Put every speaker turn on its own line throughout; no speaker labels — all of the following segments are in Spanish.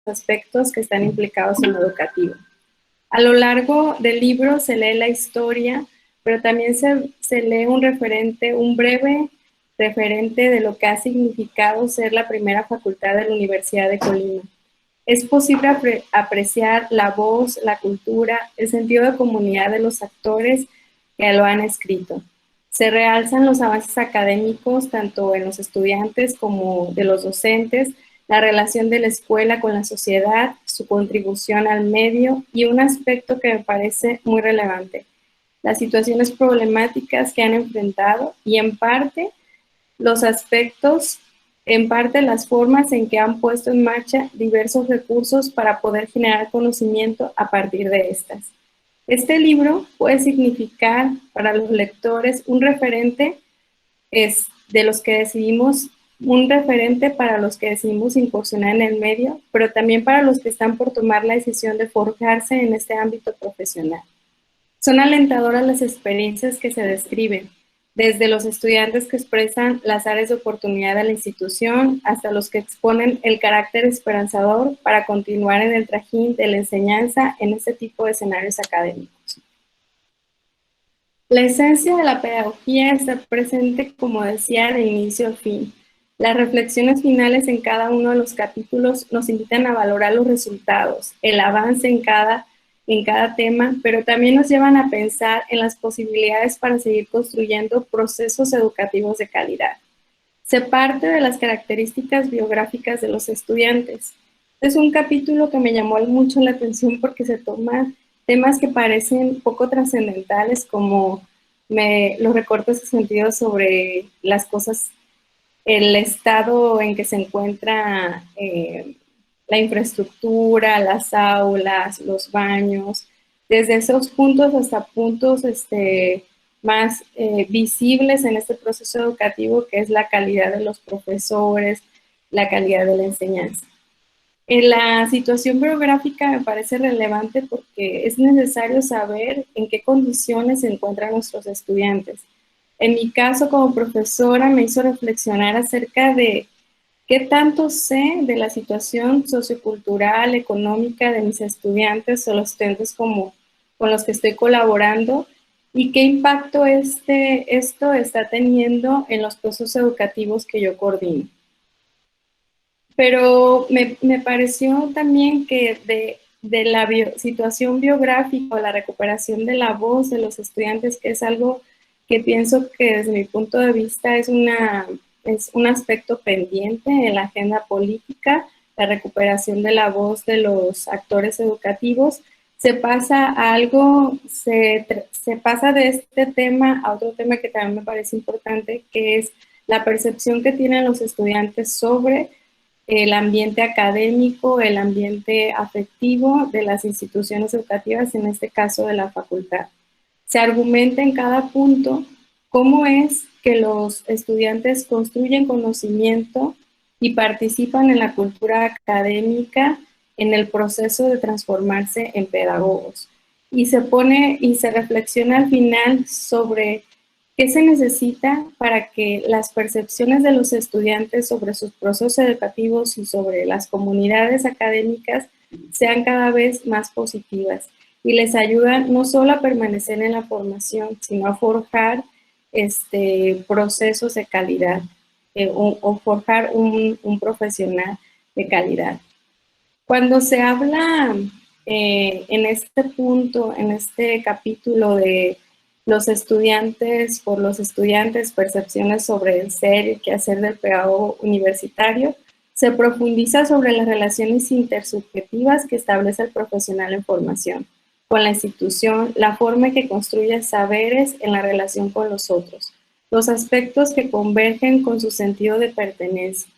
aspectos que están implicados en lo educativo. A lo largo del libro se lee la historia, pero también se lee un breve referente de lo que ha significado ser la primera facultad de la Universidad de Colima. Es posible apreciar la voz, la cultura, el sentido de comunidad de los actores que lo han escrito. Se realzan los avances académicos, tanto en los estudiantes como de los docentes, la relación de la escuela con la sociedad, su contribución al medio y un aspecto que me parece muy relevante, las situaciones problemáticas que han enfrentado y en parte las formas en que han puesto en marcha diversos recursos para poder generar conocimiento a partir de estas. Este libro puede significar para los lectores un referente para los que decidimos incursionar en el medio, pero también para los que están por tomar la decisión de forjarse en este ámbito profesional. Son alentadoras las experiencias que se describen, desde los estudiantes que expresan las áreas de oportunidad de la institución hasta los que exponen el carácter esperanzador para continuar en el trajín de la enseñanza en este tipo de escenarios académicos. La esencia de la pedagogía está presente, como decía, de inicio a fin. Las reflexiones finales en cada uno de los capítulos nos invitan a valorar los resultados, el avance en cada tema, pero también nos llevan a pensar en las posibilidades para seguir construyendo procesos educativos de calidad. Se parte de las características biográficas de los estudiantes. Es un capítulo que me llamó mucho la atención porque se toma temas que parecen poco trascendentales, como los recortes de sentido sobre las cosas, el estado en que se encuentra la infraestructura, las aulas, los baños, desde esos puntos hasta puntos más visibles en este proceso educativo, que es la calidad de los profesores, la calidad de la enseñanza. En la situación biográfica me parece relevante porque es necesario saber en qué condiciones se encuentran nuestros estudiantes. En mi caso, como profesora, me hizo reflexionar acerca de qué tanto sé de la situación sociocultural, económica de mis estudiantes o los estudiantes con los que estoy colaborando y qué impacto esto está teniendo en los procesos educativos que yo coordino. Pero me pareció también que de la situación biográfica o la recuperación de la voz de los estudiantes, que es algo que pienso que desde mi punto de vista es un aspecto pendiente en la agenda política, la recuperación de la voz de los actores educativos, se pasa de este tema a otro tema que también me parece importante, que es la percepción que tienen los estudiantes sobre el ambiente académico, el ambiente afectivo de las instituciones educativas, en este caso de la facultad. Se argumenta en cada punto cómo es que los estudiantes construyen conocimiento y participan en la cultura académica en el proceso de transformarse en pedagogos. Y se reflexiona al final sobre ¿qué se necesita para que las percepciones de los estudiantes sobre sus procesos educativos y sobre las comunidades académicas sean cada vez más positivas y les ayudan no solo a permanecer en la formación, sino a forjar procesos de calidad o forjar un profesional de calidad? Cuando se habla en este punto, en este capítulo de los estudiantes, por los estudiantes, percepciones sobre el ser y quehacer del pedagogo universitario, se profundiza sobre las relaciones intersubjetivas que establece el profesional en formación con la institución, la forma en que construye saberes en la relación con los otros, los aspectos que convergen con su sentido de pertenencia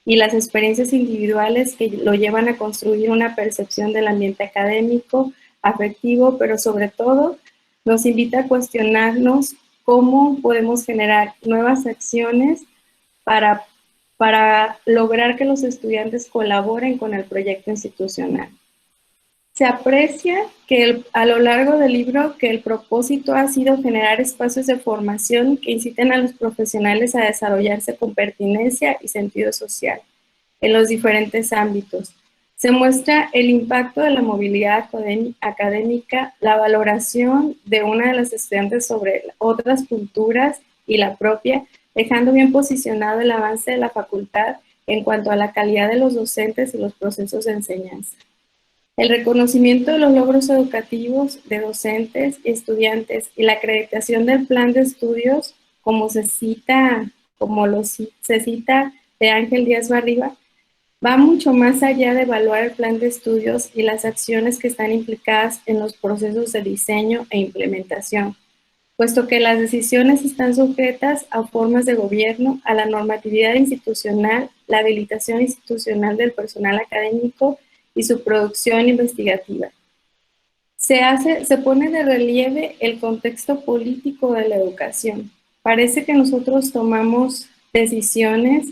y las experiencias individuales que lo llevan a construir una percepción del ambiente académico, afectivo, pero sobre todo nos invita a cuestionarnos cómo podemos generar nuevas acciones para lograr que los estudiantes colaboren con el proyecto institucional. Se aprecia que a lo largo del libro que el propósito ha sido generar espacios de formación que inciten a los profesionales a desarrollarse con pertinencia y sentido social en los diferentes ámbitos. Se muestra el impacto de la movilidad académica, la valoración de una de las estudiantes sobre otras culturas y la propia, dejando bien posicionado el avance de la facultad en cuanto a la calidad de los docentes y los procesos de enseñanza. El reconocimiento de los logros educativos de docentes y estudiantes y la acreditación del plan de estudios, como se cita de Ángel Díaz Barriba, va mucho más allá de evaluar el plan de estudios y las acciones que están implicadas en los procesos de diseño e implementación, puesto que las decisiones están sujetas a formas de gobierno, a la normatividad institucional, la habilitación institucional del personal académico y su producción investigativa. Se pone de relieve el contexto político de la educación. Parece que nosotros tomamos decisiones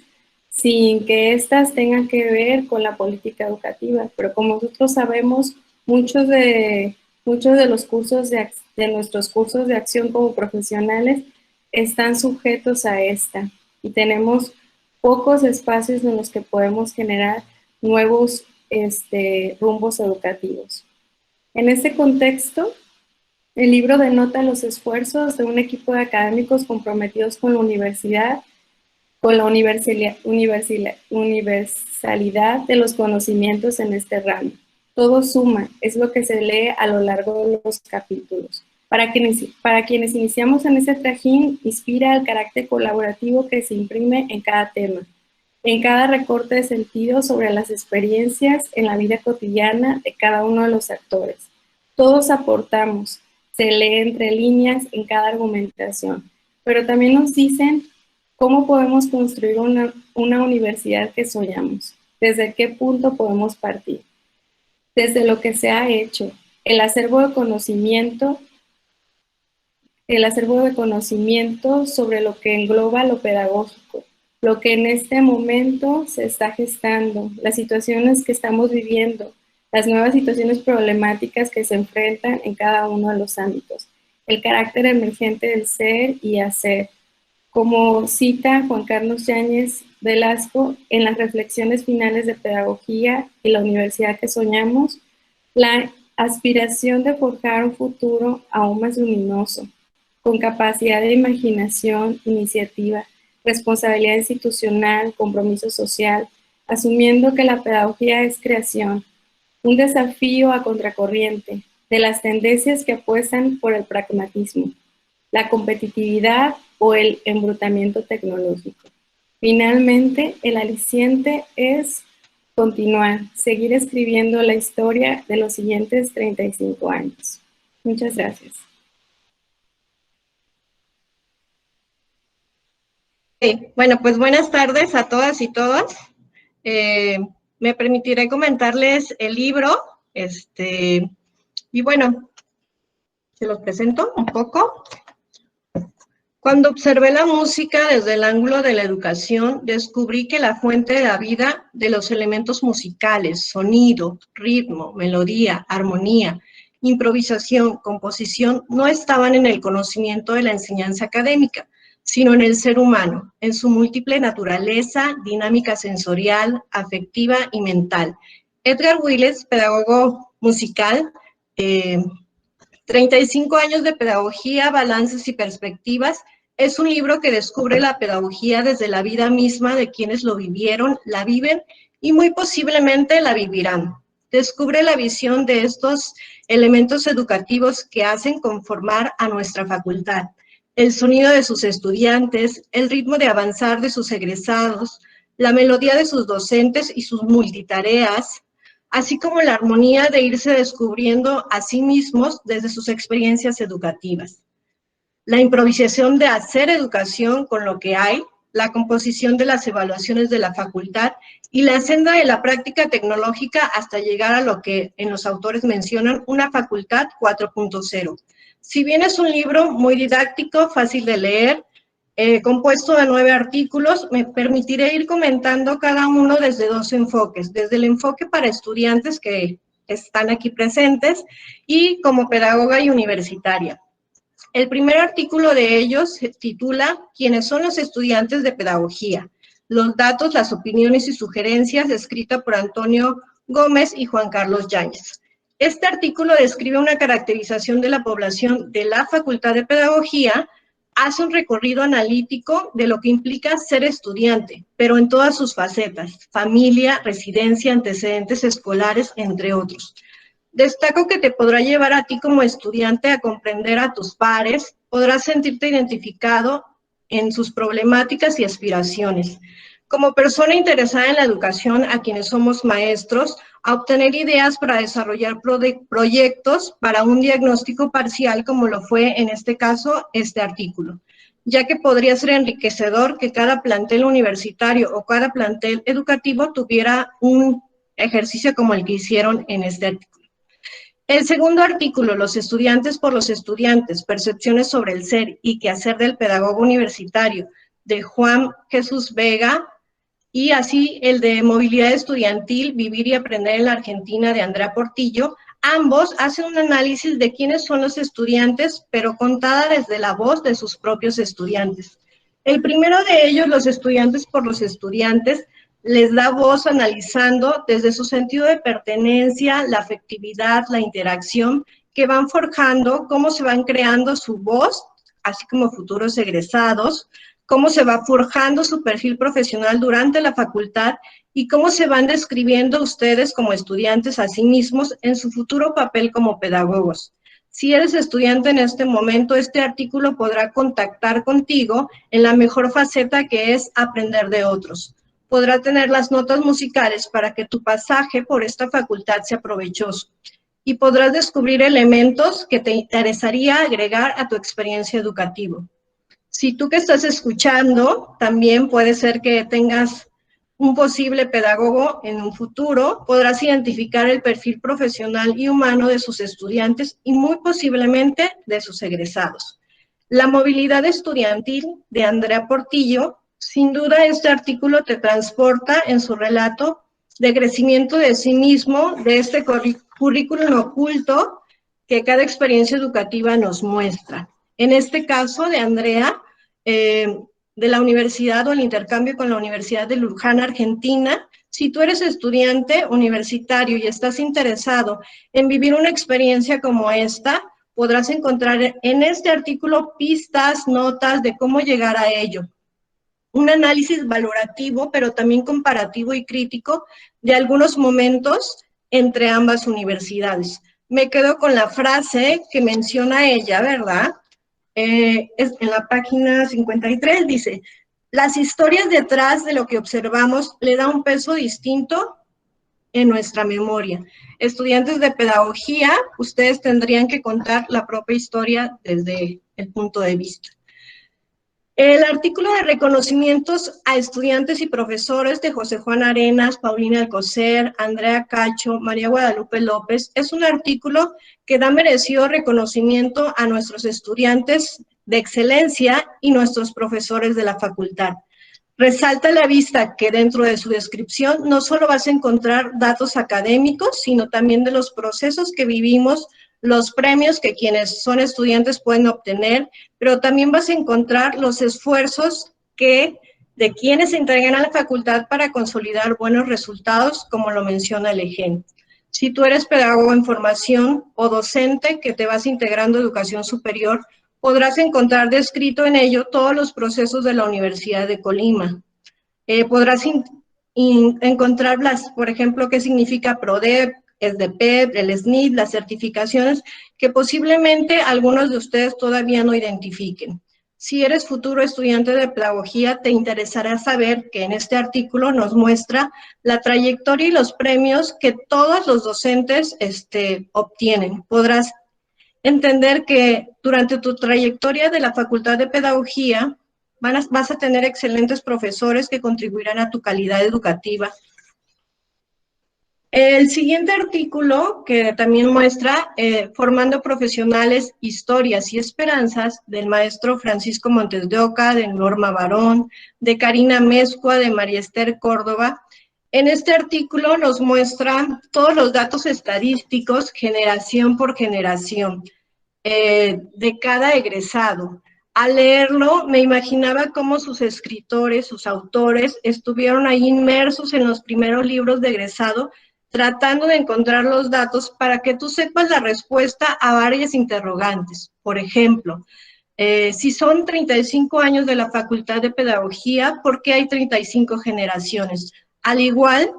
sin que éstas tengan que ver con la política educativa, pero como nosotros sabemos, muchos de los cursos de nuestros cursos de acción como profesionales están sujetos a esta y tenemos pocos espacios en los que podemos generar nuevos rumbos educativos. En este contexto, el libro denota los esfuerzos de un equipo de académicos comprometidos con la universidad, con la universalidad de los conocimientos en este ramo. Todo suma, es lo que se lee a lo largo de los capítulos. Para quienes iniciamos en este trajín, inspira el carácter colaborativo que se imprime en cada tema, en cada recorte de sentido sobre las experiencias en la vida cotidiana de cada uno de los actores. Todos aportamos, se lee entre líneas en cada argumentación, pero también nos dicen cómo podemos construir una universidad que soñamos, desde qué punto podemos partir, desde lo que se ha hecho, el acervo de conocimiento sobre lo que engloba lo pedagógico, lo que en este momento se está gestando, las situaciones que estamos viviendo, las nuevas situaciones problemáticas que se enfrentan en cada uno de los ámbitos, el carácter emergente del ser y hacer. Como cita Juan Carlos Yáñez Velasco en las reflexiones finales de pedagogía y la universidad que soñamos, la aspiración de forjar un futuro aún más luminoso, con capacidad de imaginación, iniciativa, responsabilidad institucional, compromiso social, asumiendo que la pedagogía es creación, un desafío a contracorriente de las tendencias que apuestan por el pragmatismo, la competitividad o el embrutamiento tecnológico. Finalmente, el aliciente es continuar, seguir escribiendo la historia de los siguientes 35 años. Muchas gracias.
Bueno, pues buenas tardes a todas y todos. Me permitiré comentarles el libro, y bueno, se los presento un poco. Cuando observé la música desde el ángulo de la educación, descubrí que la fuente de la vida de los elementos musicales, sonido, ritmo, melodía, armonía, improvisación, composición, no estaban en el conocimiento de la enseñanza académica, sino en el ser humano, en su múltiple naturaleza, dinámica sensorial, afectiva y mental. Edgar Willis, pedagogo musical, 35 años de pedagogía, balances y perspectivas, es un libro que descubre la pedagogía desde la vida misma de quienes lo vivieron, la viven y muy posiblemente la vivirán. Descubre la visión de estos elementos educativos que hacen conformar a nuestra facultad, el sonido de sus estudiantes, el ritmo de avanzar de sus egresados, la melodía de sus docentes y sus multitareas, así como la armonía de irse descubriendo a sí mismos desde sus experiencias educativas. La improvisación de hacer educación con lo que hay, la composición de las evaluaciones de la facultad y la senda de la práctica tecnológica hasta llegar a lo que en los autores mencionan una facultad 4.0. Si bien es un libro muy didáctico, fácil de leer, compuesto de 9 artículos, me permitiré ir comentando cada uno desde 2 enfoques, desde el enfoque para estudiantes que están aquí presentes y como pedagoga y universitaria. El primer artículo de ellos se titula ¿Quiénes son los estudiantes de pedagogía? Los datos, las opiniones y sugerencias, escrita por Antonio Gómez y Juan Carlos Yáñez. Este artículo describe una caracterización de la población de la Facultad de Pedagogía, hace un recorrido analítico de lo que implica ser estudiante, pero en todas sus facetas, familia, residencia, antecedentes escolares, entre otros. Destaco que te podrá llevar a ti como estudiante a comprender a tus pares, podrás sentirte identificado en sus problemáticas y aspiraciones. Como persona interesada en la educación, a quienes somos maestros, a obtener ideas para desarrollar proyectos para un diagnóstico parcial, como lo fue en este caso este artículo, ya que podría ser enriquecedor que cada plantel universitario o cada plantel educativo tuviera un ejercicio como el que hicieron en este artículo. El segundo artículo, Los estudiantes por los estudiantes, percepciones sobre el ser y quehacer del pedagogo universitario, de Juan Jesús Vega, y así el de Movilidad Estudiantil, Vivir y Aprender en la Argentina, de Andrea Portillo. Ambos hacen un análisis de quiénes son los estudiantes, pero contada desde la voz de sus propios estudiantes. El primero de ellos, Los estudiantes por los estudiantes, les da voz analizando desde su sentido de pertenencia, la afectividad, la interacción, que van forjando, cómo se van creando su voz, así como futuros egresados, cómo se va forjando su perfil profesional durante la facultad y cómo se van describiendo ustedes como estudiantes a sí mismos en su futuro papel como pedagogos. Si eres estudiante en este momento, este artículo podrá contactar contigo en la mejor faceta, que es aprender de otros. Podrá tener las notas musicales para que tu pasaje por esta facultad sea provechoso y podrás descubrir elementos que te interesaría agregar a tu experiencia educativa. Si tú que estás escuchando, también puede ser que tengas un posible pedagogo en un futuro, podrás identificar el perfil profesional y humano de sus estudiantes y muy posiblemente de sus egresados. La movilidad estudiantil, de Andrea Portillo. Sin duda este artículo te transporta en su relato de crecimiento de sí mismo, de este currículum oculto que cada experiencia educativa nos muestra. En este caso de Andrea, de la universidad o el intercambio con la Universidad de Luján, Argentina. Si tú eres estudiante universitario y estás interesado en vivir una experiencia como esta, podrás encontrar en este artículo pistas, notas de cómo llegar a ello. Un análisis valorativo, pero también comparativo y crítico de algunos momentos entre ambas universidades. Me quedo con la frase que menciona ella, ¿verdad? Es en la página 53, dice: las historias detrás de lo que observamos le da un peso distinto en nuestra memoria. Estudiantes de pedagogía, ustedes tendrían que contar la propia historia desde el punto de vista. El artículo de reconocimientos a estudiantes y profesores de José Juan Arenas, Paulina Alcocer, Andrea Cacho, María Guadalupe López es un artículo que da merecido reconocimiento a nuestros estudiantes de excelencia y nuestros profesores de la facultad. Resalta a la vista que dentro de su descripción no solo vas a encontrar datos académicos, sino también de los procesos que vivimos, los premios que quienes son estudiantes pueden obtener, pero también vas a encontrar los esfuerzos de quienes se integran a la facultad para consolidar buenos resultados, como lo menciona el EGEN. Si tú eres pedagogo en formación o docente que te vas integrando a educación superior, podrás encontrar descrito en ello todos los procesos de la Universidad de Colima. Podrás encontrar, por ejemplo, qué significa PRODEP, SDPEP, el SNID, las certificaciones que posiblemente algunos de ustedes todavía no identifiquen. Si eres futuro estudiante de pedagogía, te interesará saber que en este artículo nos muestra la trayectoria y los premios que todos los docentes obtienen. Podrás entender que durante tu trayectoria de la Facultad de Pedagogía vas a tener excelentes profesores que contribuirán a tu calidad educativa. El siguiente artículo que también muestra Formando Profesionales, Historias y Esperanzas, del maestro Francisco Montes de Oca, de Norma Barón, de Karina Mezcua, de María Esther Córdoba. En este artículo nos muestra todos los datos estadísticos, generación por generación, de cada egresado. Al leerlo, me imaginaba cómo sus escritores, sus autores, estuvieron ahí inmersos en los primeros libros de egresado, tratando de encontrar los datos para que tú sepas la respuesta a varias interrogantes. Por ejemplo, si son 35 años de la Facultad de Pedagogía, ¿por qué hay 35 generaciones? Al igual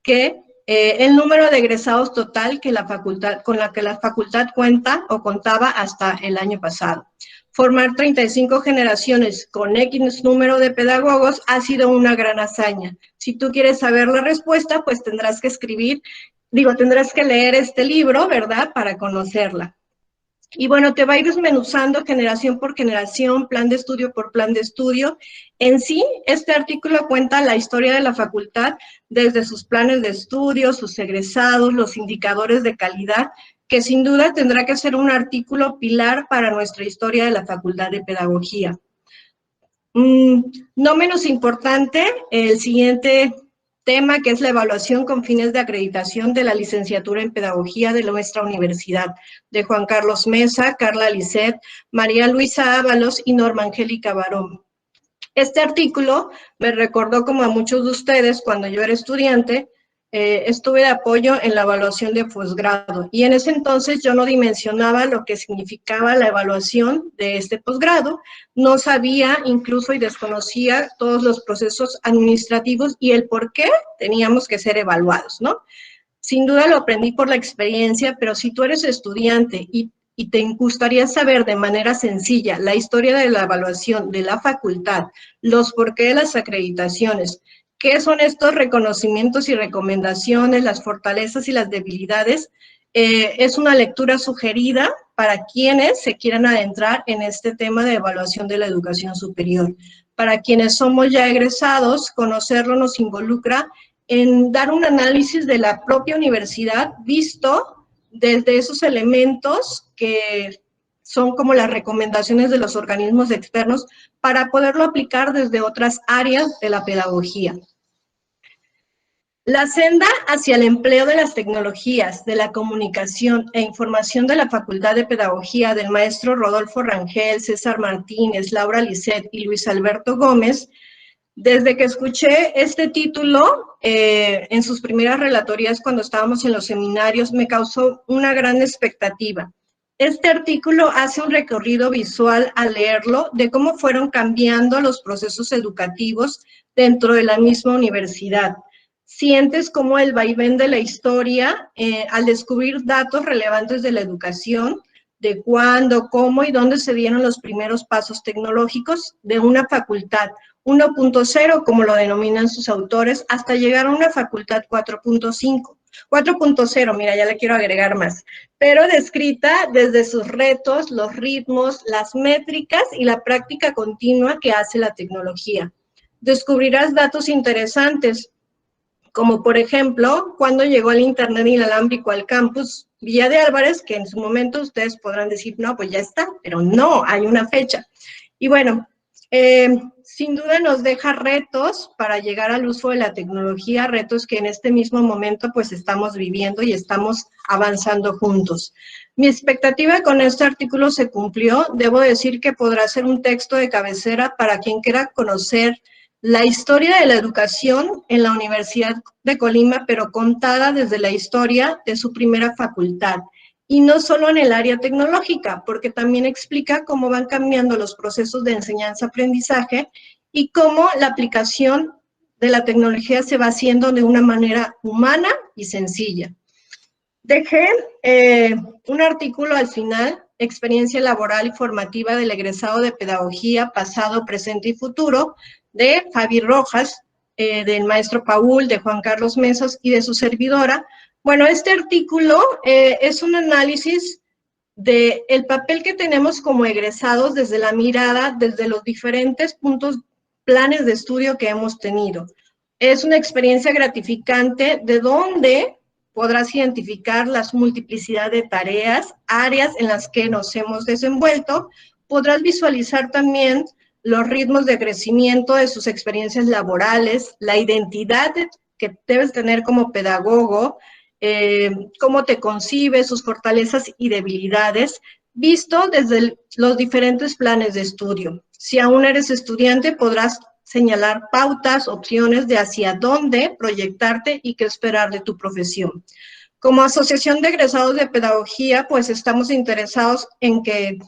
que el número de egresados total que la facultad, con la que la facultad cuenta o contaba hasta el año pasado. Formar 35 generaciones con X número de pedagogos ha sido una gran hazaña. Si tú quieres saber la respuesta, pues tendrás que tendrás que leer este libro, ¿verdad?, para conocerla. Y bueno, te va a ir desmenuzando generación por generación, plan de estudio por plan de estudio. En sí, este artículo cuenta la historia de la facultad desde sus planes de estudio, sus egresados, los indicadores de calidad, que sin duda tendrá que ser un artículo pilar para nuestra historia de la Facultad de Pedagogía. No menos importante, el siguiente tema, que es la evaluación con fines de acreditación de la licenciatura en Pedagogía de nuestra universidad, de Juan Carlos Mesa, Carla Lisset, María Luisa Ábalos y Norma Angélica Barón. Este artículo me recordó, como a muchos de ustedes, cuando yo era estudiante, estuve de apoyo en la evaluación de posgrado, y en ese entonces yo no dimensionaba lo que significaba la evaluación de este posgrado, no sabía incluso y desconocía todos los procesos administrativos y el por qué teníamos que ser evaluados, ¿no? Sin duda lo aprendí por la experiencia, pero si tú eres estudiante y te gustaría saber de manera sencilla la historia de la evaluación de la facultad, los por qué de las acreditaciones, qué son estos reconocimientos y recomendaciones, las fortalezas y las debilidades, es una lectura sugerida para quienes se quieran adentrar en este tema de evaluación de la educación superior. Para quienes somos ya egresados, conocerlo nos involucra en dar un análisis de la propia universidad visto desde esos elementos que son como las recomendaciones de los organismos externos para poderlo aplicar desde otras áreas de la pedagogía. La senda hacia el empleo de las tecnologías, de la comunicación e información de la Facultad de Pedagogía del maestro Rodolfo Rangel, César Martínez, Laura Lisset y Luis Alberto Gómez. Desde que escuché este título en sus primeras relatorías cuando estábamos en los seminarios, me causó una gran expectativa. Este artículo hace un recorrido visual al leerlo de cómo fueron cambiando los procesos educativos dentro de la misma universidad. Sientes como el vaivén de la historia al descubrir datos relevantes de la educación, de cuándo, cómo y dónde se dieron los primeros pasos tecnológicos de una facultad 1.0, como lo denominan sus autores, hasta llegar a una facultad 4.5. 4.0, mira, ya le quiero agregar más, pero descrita desde sus retos, los ritmos, las métricas y la práctica continua que hace la tecnología. Descubrirás datos interesantes, como por ejemplo, cuando llegó el internet inalámbrico al campus Villa de Álvarez, que en su momento ustedes podrán decir, no, pues ya está, pero no, hay una fecha. Y bueno, sin duda nos deja retos para llegar al uso de la tecnología, retos que en este mismo momento pues estamos viviendo y estamos avanzando juntos. Mi expectativa con este artículo se cumplió. Debo decir que podrá ser un texto de cabecera para quien quiera conocer la historia de la educación en la Universidad de Colima, pero contada desde la historia de su primera facultad. Y no solo en el área tecnológica, porque también explica cómo van cambiando los procesos de enseñanza-aprendizaje y cómo la aplicación de la tecnología se va haciendo de una manera humana y sencilla. Dejé un artículo al final, experiencia laboral y formativa del egresado de Pedagogía, pasado, presente y futuro, de Fabi Rojas, del maestro Paul, de Juan Carlos Mesas y de su servidora. Bueno, este artículo es un análisis del papel que tenemos como egresados desde la mirada, desde los diferentes planes de estudio que hemos tenido. Es una experiencia gratificante de donde podrás identificar las multiplicidad de tareas, áreas en las que nos hemos desenvuelto. Podrás visualizar también los ritmos de crecimiento de sus experiencias laborales, la identidad que debes tener como pedagogo, cómo te concibes, sus fortalezas y debilidades, visto desde los diferentes planes de estudio. Si aún eres estudiante, podrás señalar pautas, opciones de hacia dónde proyectarte y qué esperar de tu profesión. Como Asociación de Egresados de Pedagogía, pues estamos interesados en que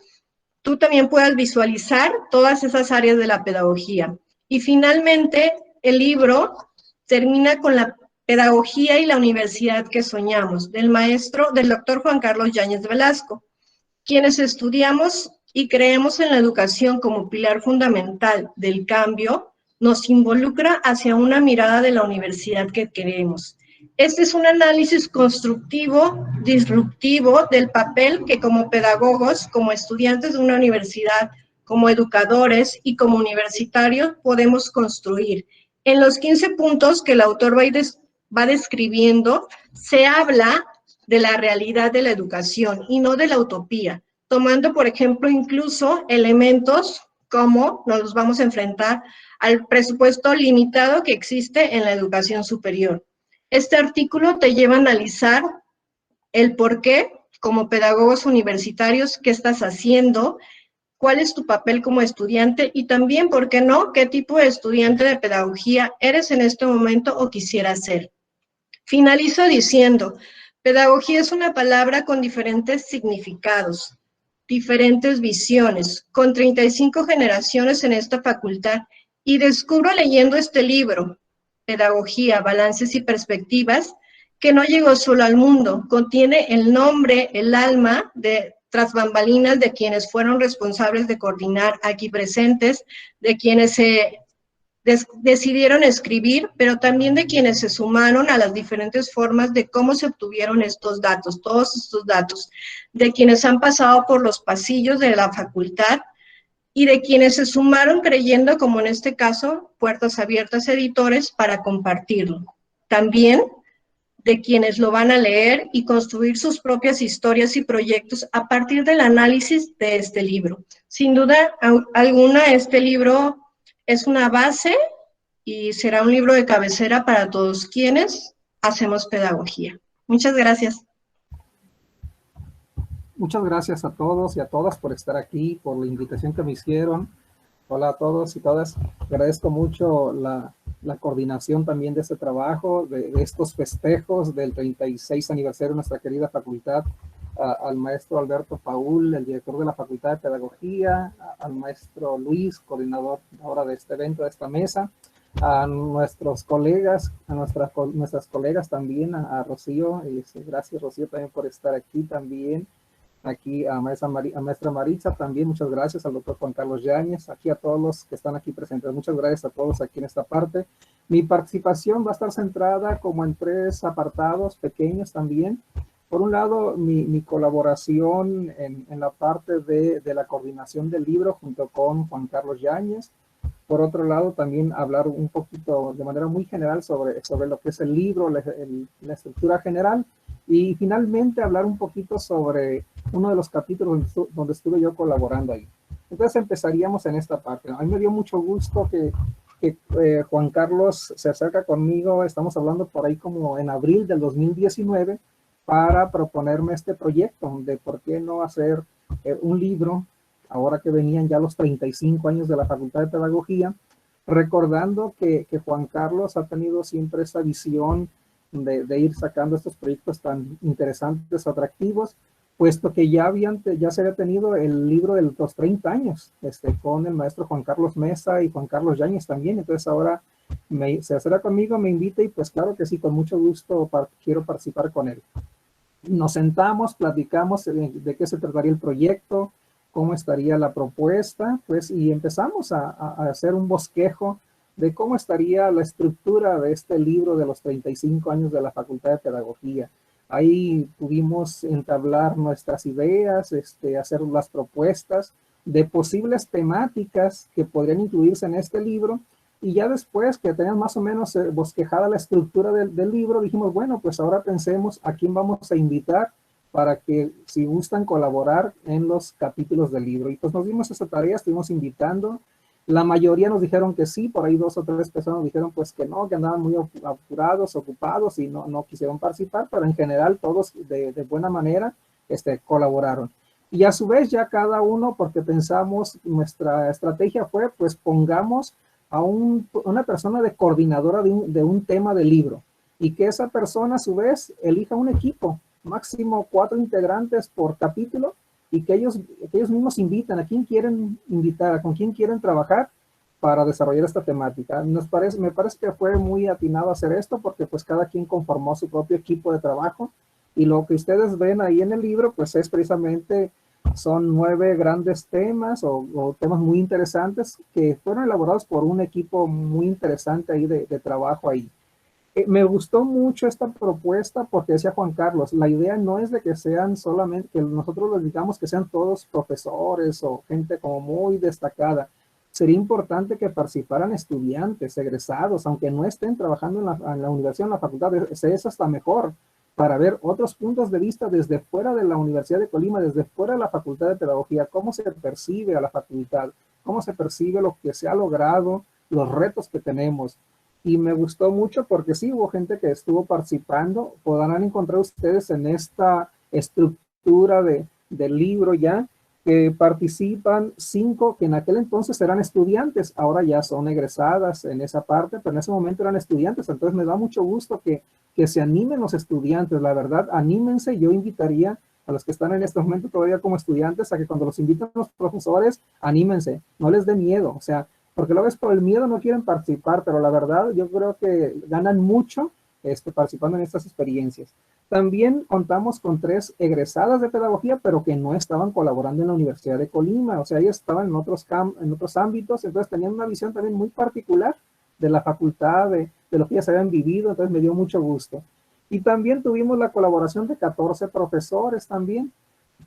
tú también puedas visualizar todas esas áreas de la pedagogía. Y finalmente, el libro termina con la pedagogía y la universidad que soñamos, del doctor Juan Carlos Yáñez Velasco, quienes estudiamos y creemos en la educación como pilar fundamental del cambio, nos involucra hacia una mirada de la universidad que queremos. Este es un análisis constructivo, disruptivo del papel que como pedagogos, como estudiantes de una universidad, como educadores y como universitarios podemos construir. En los 15 puntos que el autor va describiendo, se habla de la realidad de la educación y no de la utopía, tomando, por ejemplo, incluso elementos como nos vamos a enfrentar al presupuesto limitado que existe en la educación superior. Este artículo te lleva a analizar el por qué, como pedagogos universitarios, qué estás haciendo, cuál es tu papel como estudiante y también, ¿por qué no?, qué tipo de estudiante de pedagogía eres en este momento o quisieras ser. Finalizo diciendo, pedagogía es una palabra con diferentes significados, diferentes visiones, con 35 generaciones en esta facultad, y descubro leyendo este libro, Pedagogía, Balances y Perspectivas, que no llegó solo al mundo, contiene el nombre, el alma de tras bambalinas de quienes fueron responsables de coordinar aquí presentes, de quienes se decidieron escribir, pero también de quienes se sumaron a las diferentes formas de cómo se obtuvieron estos datos, todos estos datos, de quienes han pasado por los pasillos de la facultad y de quienes se sumaron creyendo, como en este caso, Puertas Abiertas Editores, para compartirlo. También de quienes lo van a leer y construir sus propias historias y proyectos a partir del análisis de este libro. Sin duda alguna, este libro es una base y será un libro de cabecera para todos quienes hacemos pedagogía. Muchas gracias.
Muchas gracias a todos y a todas por estar aquí, por la invitación que me hicieron. Hola a todos y todas. Agradezco mucho la coordinación también de este trabajo, de estos festejos del 36 aniversario de nuestra querida facultad, al maestro Alberto Paul, el director de la Facultad de Pedagogía, al maestro Luis, coordinador ahora de este evento, de esta mesa, a nuestros colegas, a nuestras colegas también, a Rocío, y gracias Rocío también por estar aquí también. Aquí a maestra Maritza también, muchas gracias, al doctor Juan Carlos Yáñez, aquí a todos los que están aquí presentes, muchas gracias a todos aquí en esta parte. Mi participación va a estar centrada como en 3 apartados pequeños también. Por un lado, mi colaboración en la parte de la coordinación del libro junto con Juan Carlos Yáñez. Por otro lado, también hablar un poquito de manera muy general sobre lo que es el libro, la estructura general. Y finalmente hablar un poquito sobre uno de los capítulos donde estuve yo colaborando ahí. Entonces empezaríamos en esta parte. A mí me dio mucho gusto que Juan Carlos se acerca conmigo, estamos hablando por ahí como en abril del 2019, para proponerme este proyecto de por qué no hacer un libro, ahora que venían ya los 35 años de la Facultad de Pedagogía, recordando que Juan Carlos ha tenido siempre esa visión de ir sacando estos proyectos tan interesantes, atractivos, puesto que ya se había tenido el libro de los 30 años, con el maestro Juan Carlos Mesa y Juan Carlos Yáñez también. Entonces ahora se acerca conmigo, me invita y pues claro que sí, con mucho gusto quiero participar con él. Nos sentamos, platicamos de qué se trataría el proyecto, cómo estaría la propuesta, pues, y empezamos a hacer un bosquejo de cómo estaría la estructura de este libro de los 35 años de la Facultad de Pedagogía. Ahí pudimos entablar nuestras ideas, hacer las propuestas de posibles temáticas que podrían incluirse en este libro, y ya después que teníamos más o menos bosquejada la estructura del libro, dijimos, bueno, pues ahora pensemos a quién vamos a invitar para que, si gustan, colaborar en los capítulos del libro. Y pues nos dimos esa tarea, estuvimos invitando. La mayoría nos dijeron que sí, por ahí 2 o 3 personas nos dijeron pues que no, que andaban muy apurados, ocupados y no quisieron participar, pero en general todos de buena manera colaboraron. Y a su vez ya cada uno, porque pensamos, nuestra estrategia fue pues pongamos a una persona de coordinadora de un tema de libro, y que esa persona a su vez elija un equipo, máximo 4 integrantes por capítulo, y que ellos mismos invitan a quién quieren invitar, con quién quieren trabajar para desarrollar esta temática. Me parece que fue muy atinado hacer esto, porque pues cada quien conformó su propio equipo de trabajo, y lo que ustedes ven ahí en el libro pues es precisamente, son 9 grandes temas o temas muy interesantes que fueron elaborados por un equipo muy interesante ahí de trabajo ahí. Me gustó mucho esta propuesta porque decía Juan Carlos, la idea no es de que sean solamente, que nosotros les digamos que sean todos profesores o gente como muy destacada. Sería importante que participaran estudiantes, egresados, aunque no estén trabajando en la universidad, en la facultad, es hasta mejor, para ver otros puntos de vista desde fuera de la Universidad de Colima, desde fuera de la Facultad de Pedagogía, cómo se percibe a la facultad, cómo se percibe lo que se ha logrado, los retos que tenemos. Y me gustó mucho porque sí hubo gente que estuvo participando. Podrán encontrar ustedes en esta estructura del libro ya que participan 5 que en aquel entonces eran estudiantes, ahora ya son egresadas en esa parte, pero en ese momento eran estudiantes. Entonces me da mucho gusto que se animen los estudiantes, la verdad, anímense. Yo invitaría a los que están en este momento todavía como estudiantes a que cuando los invitan los profesores, anímense, no les dé miedo, o sea, porque luego es por el miedo no quieren participar, pero la verdad yo creo que ganan mucho participando en estas experiencias. También contamos con 3 egresadas de pedagogía, pero que no estaban colaborando en la Universidad de Colima, o sea, ellas estaban en otros ámbitos, entonces tenían una visión también muy particular de la facultad, de lo que ellas habían vivido, entonces me dio mucho gusto. Y también tuvimos la colaboración de 14 profesores también.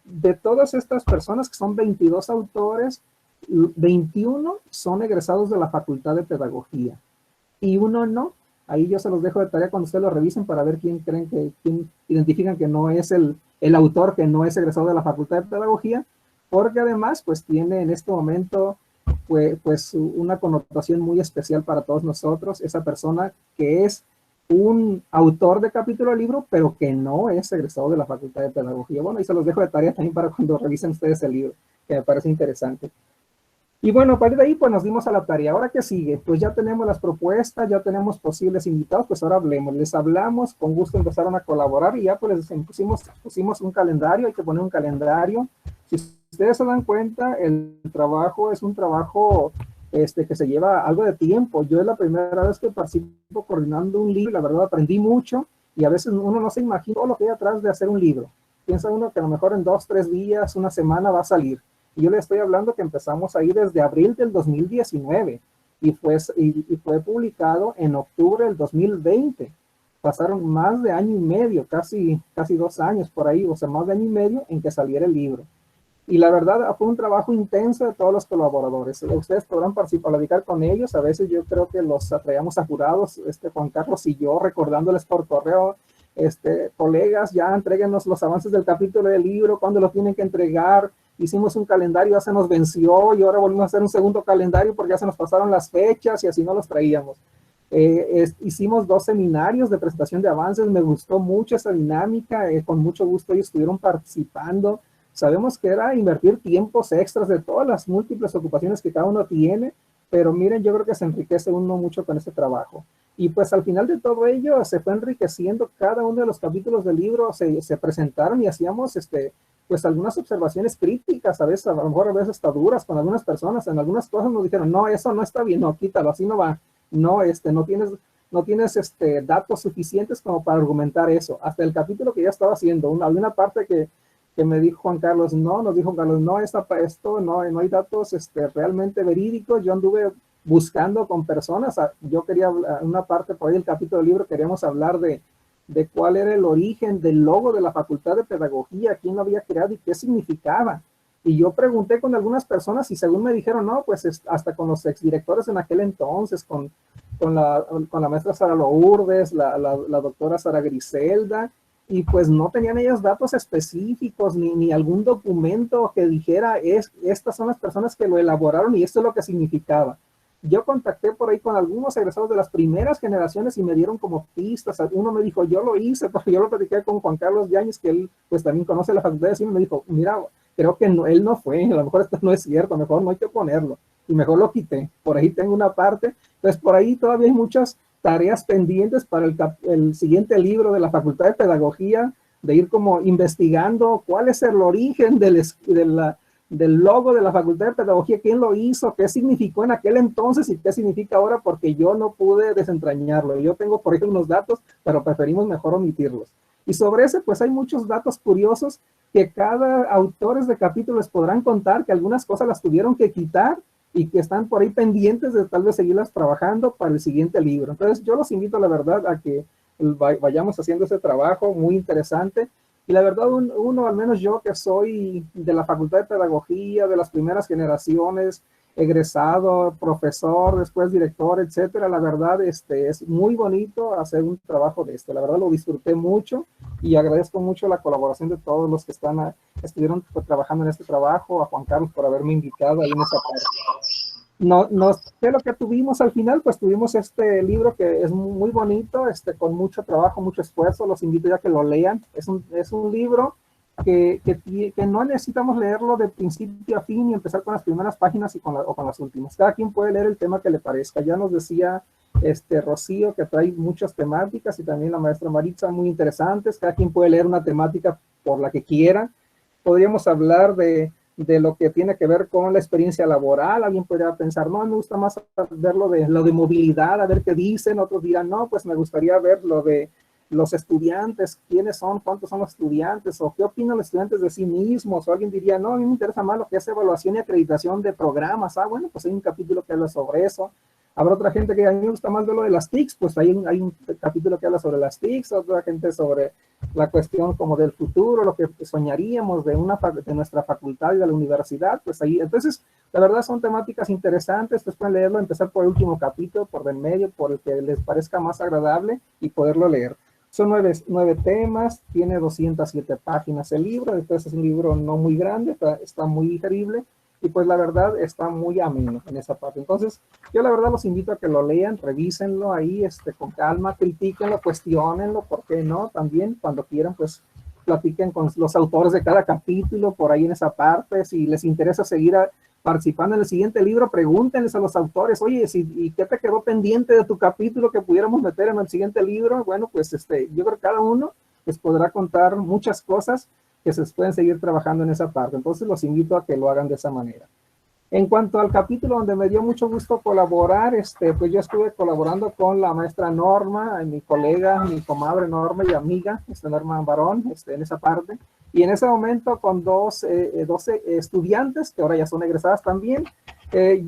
De todas estas personas, que son 22 autores, 21 son egresados de la Facultad de Pedagogía y uno no. Ahí yo se los dejo de tarea cuando ustedes lo revisen para ver quién identifican que no es el autor, que no es egresado de la Facultad de Pedagogía, porque además pues tiene en este momento pues una connotación muy especial para todos nosotros, esa persona que es un autor de capítulo de libro, pero que no es egresado de la Facultad de Pedagogía. Bueno, ahí se los dejo de tarea también para cuando revisen ustedes el libro, que me parece interesante. Y bueno, a partir de ahí, pues nos dimos a la tarea. ¿Ahora qué sigue? Pues ya tenemos las propuestas, ya tenemos posibles invitados, pues ahora hablemos. Les hablamos, con gusto empezaron a colaborar y ya pues les pusimos un calendario, hay que poner un calendario. Si ustedes se dan cuenta, el trabajo es un trabajo que se lleva algo de tiempo. Yo es la primera vez que participo coordinando un libro, la verdad aprendí mucho y a veces uno no se imagina todo lo que hay atrás de hacer un libro. Piensa uno que a lo mejor en 2, 3 días, una semana va a salir. Y yo le estoy hablando que empezamos ahí desde abril del 2019 y fue publicado en octubre del 2020. Pasaron más de año y medio, casi 2 años por ahí, o sea, más de año y medio en que saliera el libro. Y la verdad fue un trabajo intenso de todos los colaboradores. Ustedes podrán platicar con ellos. A veces yo creo que los traíamos a jurados, Juan Carlos y yo, recordándoles por correo, colegas, ya entréguenos los avances del capítulo del libro, cuándo lo tienen que entregar. Hicimos un calendario, ya se nos venció y ahora volvimos a hacer un segundo calendario porque ya se nos pasaron las fechas y así no los traíamos. Hicimos 2 seminarios de presentación de avances, me gustó mucho esa dinámica, con mucho gusto ellos estuvieron participando. Sabemos que era invertir tiempos extras de todas las múltiples ocupaciones que cada uno tiene, pero miren, yo creo que se enriquece uno mucho con este trabajo. Y pues al final de todo ello se fue enriqueciendo cada uno de los capítulos del libro, se presentaron y hacíamos pues algunas observaciones críticas, a veces, a lo mejor a veces hasta duras con algunas personas. En algunas cosas nos dijeron, no, eso no está bien, no, quítalo, así no va. No, no tienes datos suficientes como para argumentar eso. Hasta el capítulo que ya estaba haciendo, alguna parte que me dijo Juan Carlos, nos dijo Juan Carlos, no, esto no hay datos realmente verídicos. Yo anduve buscando con personas, yo quería, una parte por ahí del capítulo del libro, queríamos hablar de cuál era el origen del logo de la Facultad de Pedagogía, quién lo había creado y qué significaba. Y yo pregunté con algunas personas y según me dijeron, no, pues hasta con los exdirectores en aquel entonces, con la maestra Sara Lourdes, la doctora Sara Griselda, y pues no tenían ellos datos específicos ni algún documento que dijera, estas son las personas que lo elaboraron y esto es lo que significaba. Yo contacté por ahí con algunos egresados de las primeras generaciones y me dieron como pistas. Uno me dijo, yo lo hice, porque yo lo platiqué con Juan Carlos Yáñez, que él pues también conoce la facultad de cine, y me dijo, mira, creo que no, él no fue, a lo mejor esto no es cierto, mejor no hay que ponerlo, y mejor lo quité. Por ahí tengo una parte, entonces por ahí todavía hay muchas tareas pendientes para el siguiente libro de la Facultad de Pedagogía, de ir como investigando cuál es el origen del logo de la Facultad de Pedagogía, quién lo hizo, qué significó en aquel entonces y qué significa ahora, porque yo no pude desentrañarlo. Yo tengo por ahí unos datos, pero preferimos mejor omitirlos. Y sobre ese, pues hay muchos datos curiosos que cada autores de capítulos podrán contar, que algunas cosas las tuvieron que quitar y que están por ahí pendientes de tal vez seguirlas trabajando para el siguiente libro. Entonces yo los invito, la verdad, a que vayamos haciendo ese trabajo muy interesante. Y la verdad, uno, al menos yo que soy de la Facultad de Pedagogía, de las primeras generaciones, egresado, profesor, después director, etcétera, la verdad, es muy bonito hacer un trabajo de esto. La verdad lo disfruté mucho y agradezco mucho la colaboración de todos los que estuvieron trabajando en este trabajo, a Juan Carlos por haberme invitado ahí en esa parte. No sé lo que tuvimos al final, pues tuvimos este libro que es muy bonito, con mucho trabajo, mucho esfuerzo. Los invito ya a que lo lean. Es un libro que no necesitamos leerlo de principio a fin y empezar con las primeras páginas o con las últimas. Cada quien puede leer el tema que le parezca. Ya nos decía Rocío que trae muchas temáticas, y también la maestra Maritza, muy interesantes. Cada quien puede leer una temática por la que quiera. Podríamos hablar de lo que tiene que ver con la experiencia laboral. Alguien podría pensar, no, me gusta más ver lo de movilidad, a ver qué dicen. Otros dirán, no, pues me gustaría ver lo de los estudiantes, quiénes son, cuántos son los estudiantes, o qué opinan los estudiantes de sí mismos. O alguien diría, no, a mí me interesa más lo que es evaluación y acreditación de programas. Bueno, pues hay un capítulo que habla sobre eso. Habrá otra gente que a mí me gusta más ver lo de las TICs, pues hay un capítulo que habla sobre las TICs, otra gente sobre la cuestión como del futuro, lo que soñaríamos de nuestra facultad y de la universidad, pues ahí. Entonces, la verdad son temáticas interesantes. Ustedes pueden leerlo, empezar por el último capítulo, por el medio, por el que les parezca más agradable y poderlo leer. Son 9 temas, tiene 207 páginas el libro. Después es un libro no muy grande, está muy digerible, y pues la verdad está muy ameno en esa parte. Entonces yo la verdad los invito a que lo lean, revísenlo ahí con calma, critíquenlo, cuestionenlo, ¿por qué no? También cuando quieran, pues platiquen con los autores de cada capítulo por ahí en esa parte. Si les interesa seguir participando en el siguiente libro, pregúntenles a los autores, oye, ¿y qué te quedó pendiente de tu capítulo que pudiéramos meter en el siguiente libro? Bueno, pues yo creo que cada uno les podrá contar muchas cosas que se pueden seguir trabajando en esa parte. Entonces los invito a que lo hagan de esa manera. En cuanto al capítulo donde me dio mucho gusto colaborar, pues yo estuve colaborando con la maestra Norma, mi colega, mi comadre Norma y amiga, Norma Barón, en esa parte. Y en ese momento con 12 estudiantes, que ahora ya son egresadas también,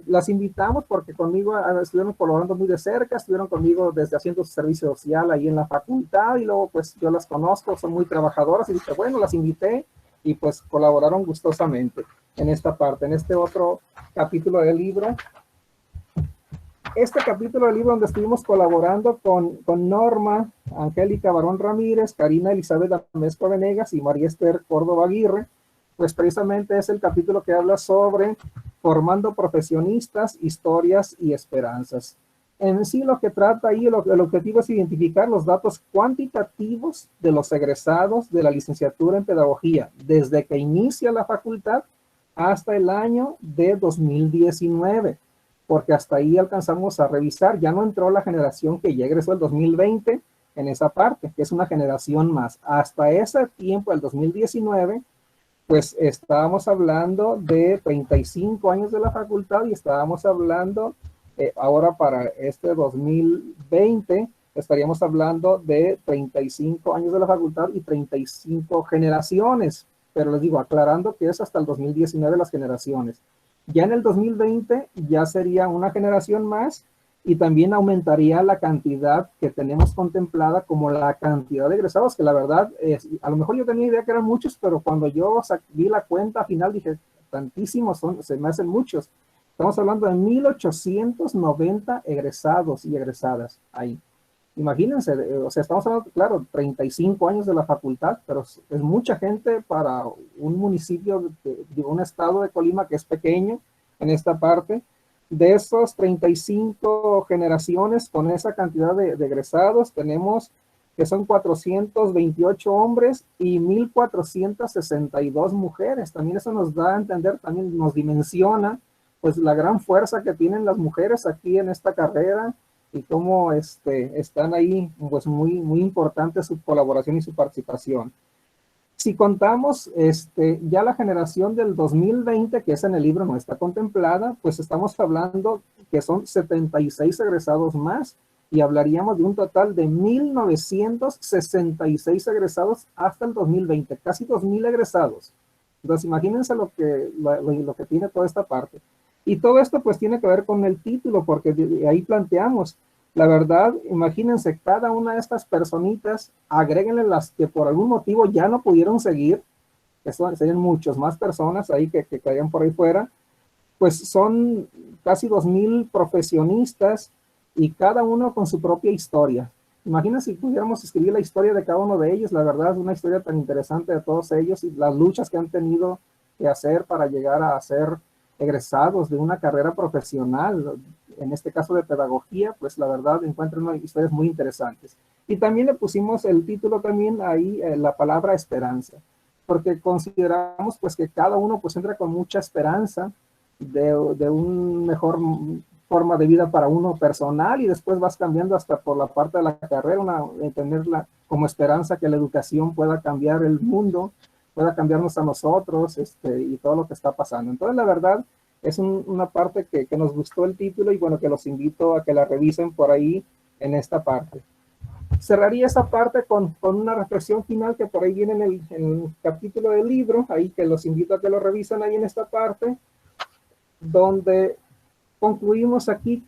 las invitamos porque conmigo estuvieron colaborando muy de cerca, estuvieron conmigo desde haciendo su servicio social ahí en la facultad, y luego pues yo las conozco, son muy trabajadoras, y dije, bueno, las invité y pues colaboraron gustosamente en esta parte, en este otro capítulo del libro. Este capítulo del libro donde estuvimos colaborando con Norma, Angélica Barón Ramírez, Karina Elizabeth Amezco Venegas y María Esther Córdoba Aguirre, pues precisamente es el capítulo que habla sobre formando profesionistas, historias y esperanzas. En sí lo que trata ahí, el objetivo es identificar los datos cuantitativos de los egresados de la licenciatura en pedagogía desde que inicia la facultad hasta el año de 2019, porque hasta ahí alcanzamos a revisar. Ya no entró la generación que ya egresó el 2020 en esa parte, que es una generación más. Hasta ese tiempo, el 2019, pues estábamos hablando de 35 años de la facultad, y estábamos hablando, ahora para este 2020, estaríamos hablando de 35 años de la facultad y 35 generaciones. Pero les digo, aclarando que es hasta el 2019 las generaciones. Ya en el 2020 ya sería una generación más, y también aumentaría la cantidad que tenemos contemplada como la cantidad de egresados, que la verdad a lo mejor yo tenía idea que eran muchos, pero cuando yo vi la cuenta final dije, tantísimos se me hacen muchos. Estamos hablando de 1890 egresados y egresadas ahí. Imagínense, o sea, estamos hablando, claro, 35 años de la facultad, pero es mucha gente para un municipio de un estado de Colima que es pequeño en esta parte. De esos 35 generaciones, con esa cantidad de egresados, tenemos que son 428 hombres y 1,462 mujeres. También eso nos da a entender, también nos dimensiona pues la gran fuerza que tienen las mujeres aquí en esta carrera y cómo están ahí, pues muy importante su colaboración y su participación. Si contamos ya la generación del 2020, que es en el libro no está contemplada, pues estamos hablando que son 76 egresados más y hablaríamos de un total de 1,966 egresados hasta el 2020, casi 2,000 egresados. Entonces imagínense lo que tiene toda esta parte. Y todo esto pues tiene que ver con el título, porque de ahí planteamos, la verdad, imagínense, cada una de estas personitas, agréguenle las que por algún motivo ya no pudieron seguir, que serían muchas más personas ahí que caían por ahí fuera, pues son casi 2,000 profesionistas y cada uno con su propia historia. Imagínense si pudiéramos escribir la historia de cada uno de ellos, la verdad es una historia tan interesante de todos ellos y las luchas que han tenido que hacer para llegar a ser egresados de una carrera profesional, en este caso de pedagogía, pues la verdad encuentran historias muy interesantes. Y también le pusimos el título también ahí, la palabra esperanza, porque consideramos pues que cada uno pues entra con mucha esperanza de un mejor forma de vida para uno personal y después vas cambiando hasta por la parte de la carrera, tenerla como esperanza que la educación pueda cambiar el mundo, pueda cambiarnos a nosotros y todo lo que está pasando. Entonces, la verdad, es una parte que nos gustó el título y bueno, que los invito a que la revisen por ahí en esta parte. Cerraría esa parte con una reflexión final que por ahí viene en el capítulo del libro, ahí que los invito a que lo revisen ahí en esta parte, donde concluimos aquí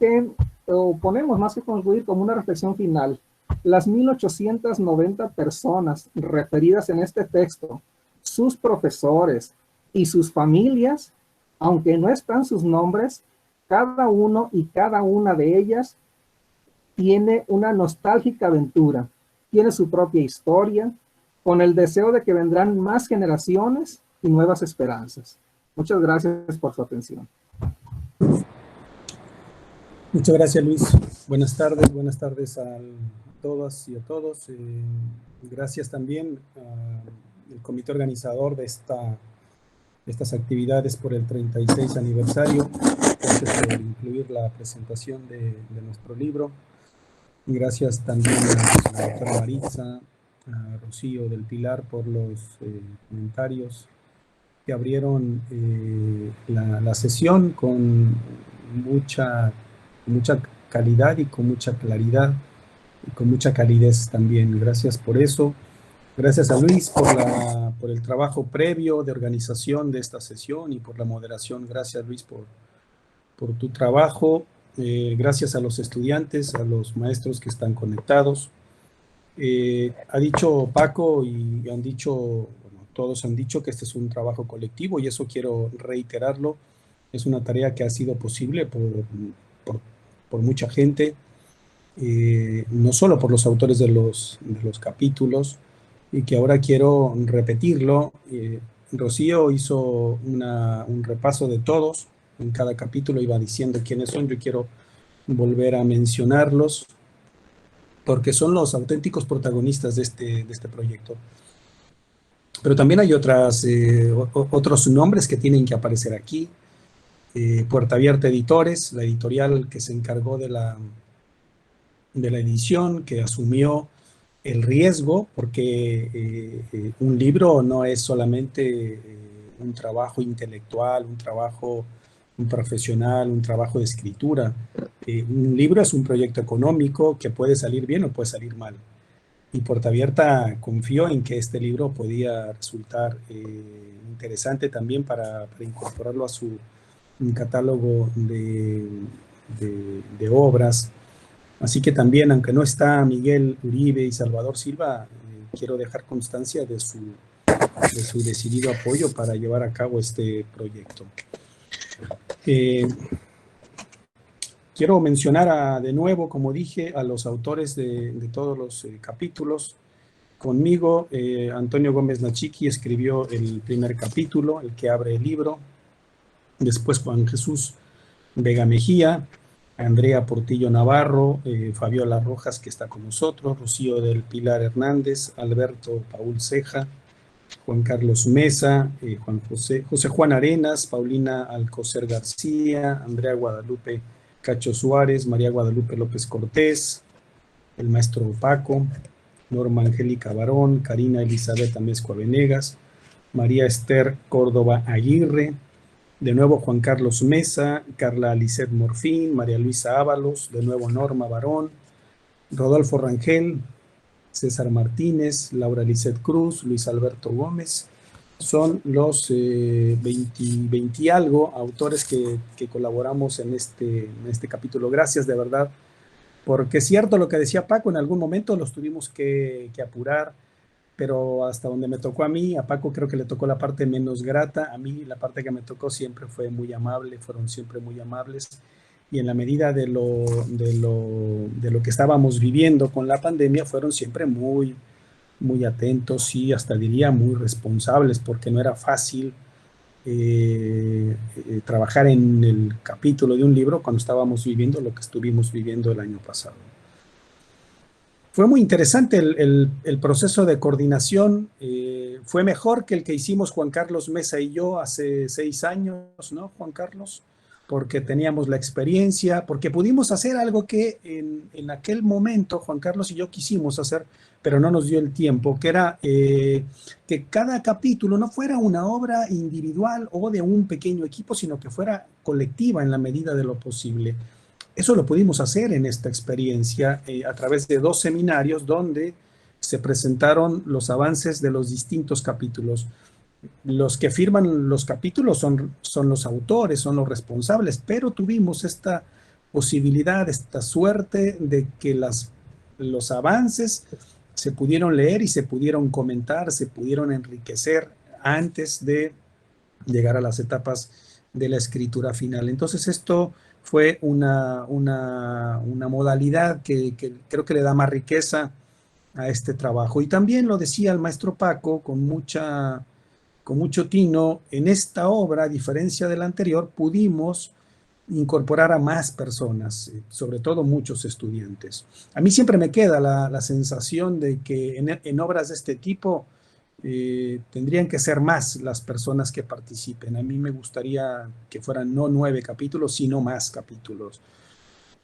o ponemos más que concluir como una reflexión final. Las 1,890 personas referidas en este texto, sus profesores y sus familias, aunque no están sus nombres, cada uno y cada una de ellas tiene una nostálgica aventura, tiene su propia historia, con el deseo de que vendrán más generaciones y nuevas esperanzas. Muchas gracias por su atención.
Muchas gracias, Luis. Buenas tardes a todas y a todos. Gracias también al comité organizador de estas actividades por el 36 aniversario. Gracias por incluir la presentación de nuestro libro. Gracias también a la doctora Maritza, a Rocío del Pilar por los comentarios que abrieron la sesión con mucha calidad y con mucha claridad y con mucha calidez también. Gracias por eso. Gracias a Luis por el trabajo previo de organización de esta sesión y por la moderación. Gracias, Luis, por tu trabajo. Gracias a los estudiantes, a los maestros que están conectados. Ha dicho Paco y todos han dicho que este es un trabajo colectivo y eso quiero reiterarlo. Es una tarea que ha sido posible por mucha gente, no solo por los autores de los capítulos, y que ahora quiero repetirlo. Rocío hizo un repaso de todos, en cada capítulo iba diciendo quiénes son. Yo quiero volver a mencionarlos, porque son los auténticos protagonistas de este proyecto. Pero también hay otros nombres que tienen que aparecer aquí. Puerta Abierta Editores, la editorial que se encargó de la edición, que asumió el riesgo, porque un libro no es solamente un trabajo intelectual, un trabajo profesional, un trabajo de escritura. Un libro es un proyecto económico que puede salir bien o puede salir mal. Y Puerta Abierta confió en que este libro podía resultar interesante también para incorporarlo a su catálogo de obras. Así que también, aunque no está Miguel Uribe y Salvador Silva, quiero dejar constancia de su decidido apoyo para llevar a cabo este proyecto. Quiero mencionar de nuevo, como dije, a los autores de todos los capítulos. Conmigo, Antonio Gómez Nachiqui escribió el primer capítulo, el que abre el libro. Después Juan Jesús Vega Mejía, Andrea Portillo Navarro, Fabiola Rojas, que está con nosotros, Rocío del Pilar Hernández, Alberto Paul Ceja, Juan Carlos Mesa, José Juan Arenas, Paulina Alcocer García, Andrea Guadalupe Cacho Suárez, María Guadalupe López Cortés, el maestro Paco, Norma Angélica Barón, Karina Elizabeth Amezcua Venegas, María Esther Córdoba Aguirre, de nuevo Juan Carlos Mesa, Carla Alicet Morfín, María Luisa Ábalos, de nuevo Norma Barón, Rodolfo Rangel, César Martínez, Laura Lisset Cruz, Luis Alberto Gómez. Son los 20 y algo autores que colaboramos en este capítulo. Gracias de verdad, porque es cierto lo que decía Paco, en algún momento los tuvimos que apurar, pero hasta donde me tocó a mí, a Paco creo que le tocó la parte menos grata, a mí la parte que me tocó siempre fue muy amable, fueron siempre muy amables, y en la medida de lo que estábamos viviendo con la pandemia, fueron siempre muy, muy atentos y hasta diría muy responsables, porque no era fácil trabajar en el capítulo de un libro cuando estábamos viviendo lo que estuvimos viviendo el año pasado. Fue muy interesante el proceso de coordinación, fue mejor que el que hicimos Juan Carlos Mesa y yo hace 6 años, ¿no, Juan Carlos? Porque teníamos la experiencia, porque pudimos hacer algo que en aquel momento Juan Carlos y yo quisimos hacer, pero no nos dio el tiempo, que era que cada capítulo no fuera una obra individual o de un pequeño equipo, sino que fuera colectiva en la medida de lo posible. Eso lo pudimos hacer en esta experiencia a través de 2 seminarios donde se presentaron los avances de los distintos capítulos. Los que firman los capítulos son los autores, son los responsables, pero tuvimos esta posibilidad, esta suerte de que los avances se pudieron leer y se pudieron comentar, se pudieron enriquecer antes de llegar a las etapas de la escritura final. Entonces esto fue una modalidad que creo que le da más riqueza a este trabajo. Y también lo decía el maestro Paco con mucho tino, en esta obra, a diferencia de la anterior, pudimos incorporar a más personas, sobre todo muchos estudiantes. A mí siempre me queda la sensación de que en obras de este tipo tendrían que ser más las personas que participen. A mí me gustaría que fueran no 9 capítulos, sino más capítulos.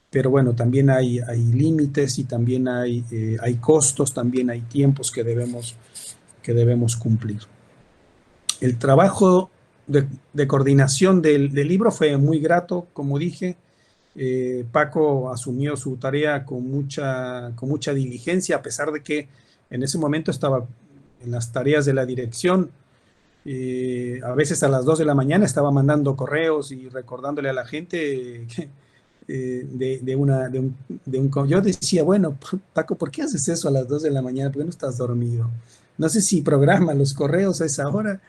Pero bueno, también hay límites y también hay costos, también hay tiempos que debemos cumplir. El trabajo de coordinación del libro fue muy grato, como dije. Paco asumió su tarea con mucha diligencia, a pesar de que en ese momento estaba en las tareas de la dirección. A veces a las 2 de la mañana estaba mandando correos y recordándole a la gente yo decía, bueno, Paco, ¿por qué haces eso a las 2 de la mañana? ¿Por qué no estás dormido? No sé si programa los correos a esa hora,